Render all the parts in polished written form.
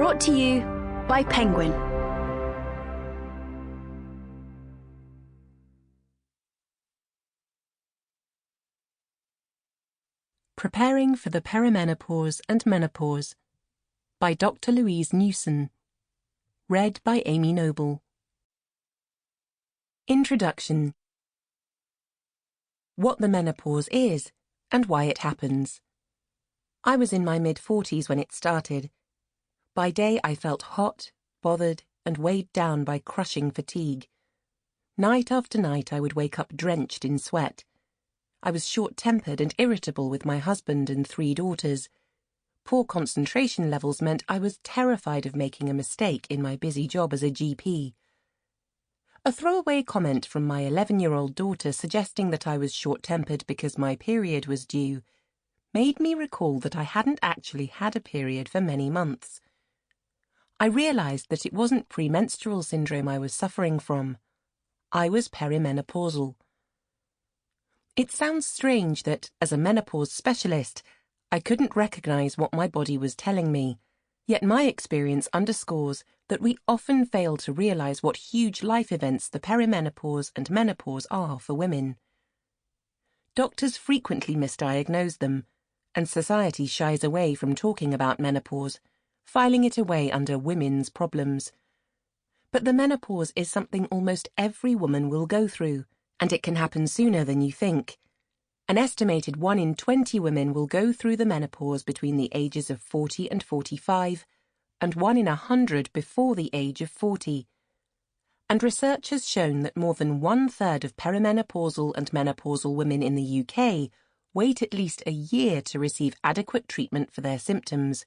Brought to you by Penguin. Preparing for the Perimenopause and Menopause by Dr. Louise Newson. Read by Amy Noble. Introduction. What the menopause is and why it happens. I was in my mid-40s when it started. By day I felt hot, bothered, and weighed down by crushing fatigue. Night after night I would wake up drenched in sweat. I was short-tempered and irritable with my husband and 3 daughters. Poor concentration levels meant I was terrified of making a mistake in my busy job as a GP. A throwaway comment from my 11-year-old daughter suggesting that I was short-tempered because my period was due made me recall that I hadn't actually had a period for many months. I realized that it wasn't premenstrual syndrome I was suffering from. I was perimenopausal. It sounds strange that, as a menopause specialist, I couldn't recognize what my body was telling me, yet my experience underscores that we often fail to realize what huge life events the perimenopause and menopause are for women. Doctors frequently misdiagnose them, and society shies away from talking about menopause, filing it away under women's problems. But the menopause is something almost every woman will go through, and it can happen sooner than you think. An estimated 1 in 20 women will go through the menopause between the ages of 40 and 45, and 1 in 100 before the age of 40. And research has shown that more than 1/3 of perimenopausal and menopausal women in the UK wait at least a year to receive adequate treatment for their symptoms.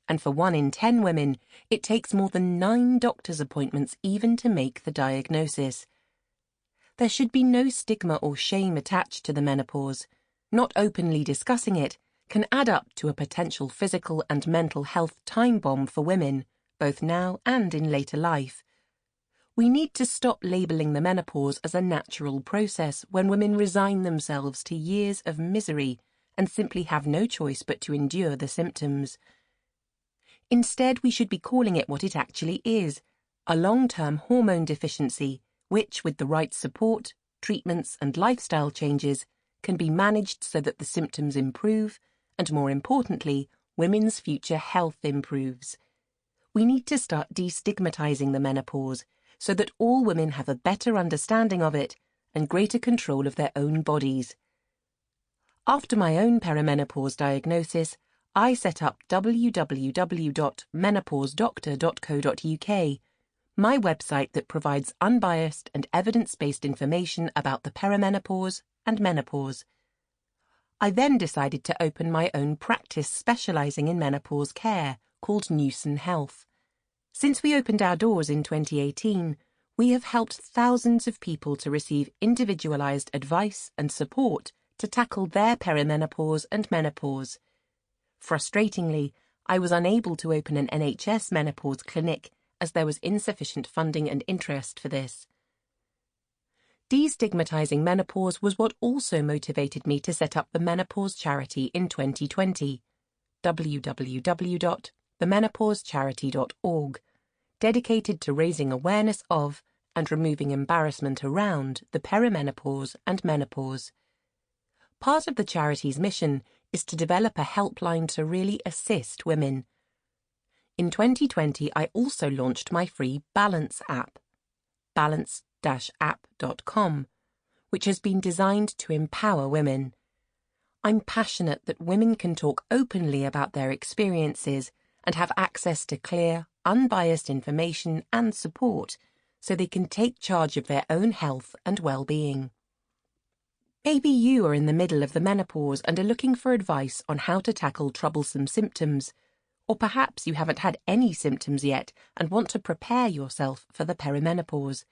And for 1 in 10 women, it takes more than 9 doctor's appointments even to make the diagnosis. There should be no stigma or shame attached to the menopause. Not openly discussing it can add up to a potential physical and mental health time bomb for women, both now and in later life. We need to stop labelling the menopause as a natural process when women resign themselves to years of misery and simply have no choice but to endure the symptoms. Instead, we should be calling it what it actually is, a long-term hormone deficiency, which, with the right support, treatments and lifestyle changes, can be managed so that the symptoms improve and, more importantly, women's future health improves. We need to start destigmatizing the menopause so that all women have a better understanding of it and greater control of their own bodies. After my own perimenopause diagnosis, I set up www.menopausedoctor.co.uk, my website that provides unbiased and evidence-based information about the perimenopause and menopause. I then decided to open my own practice specialising in menopause care, called Newson Health. Since we opened our doors in 2018, we have helped thousands of people to receive individualised advice and support to tackle their perimenopause and menopause. Frustratingly, I was unable to open an NHS menopause clinic as there was insufficient funding and interest for this. Destigmatising menopause was what also motivated me to set up the Menopause Charity in 2020, www.themenopausecharity.org, dedicated to raising awareness of and removing embarrassment around the perimenopause and menopause. Part of the charity's mission is to develop a helpline to really assist women. In 2020, I also launched my free Balance app, balance-app.com, which has been designed to empower women. I'm passionate that women can talk openly about their experiences and have access to clear, unbiased information and support so they can take charge of their own health and well-being. Maybe you are in the middle of the menopause and are looking for advice on how to tackle troublesome symptoms, or perhaps you haven't had any symptoms yet and want to prepare yourself for the perimenopause.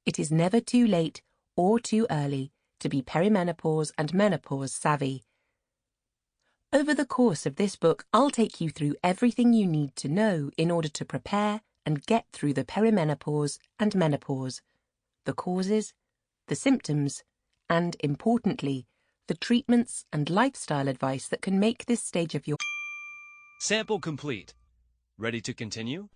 It is never too late or too early to be perimenopause and menopause savvy. Over the course of this book, I'll take you through everything you need to know in order to prepare and get through the perimenopause and menopause, the causes, the symptoms, and, importantly, the treatments and lifestyle advice that can make this stage of your... Sample complete. Ready to continue?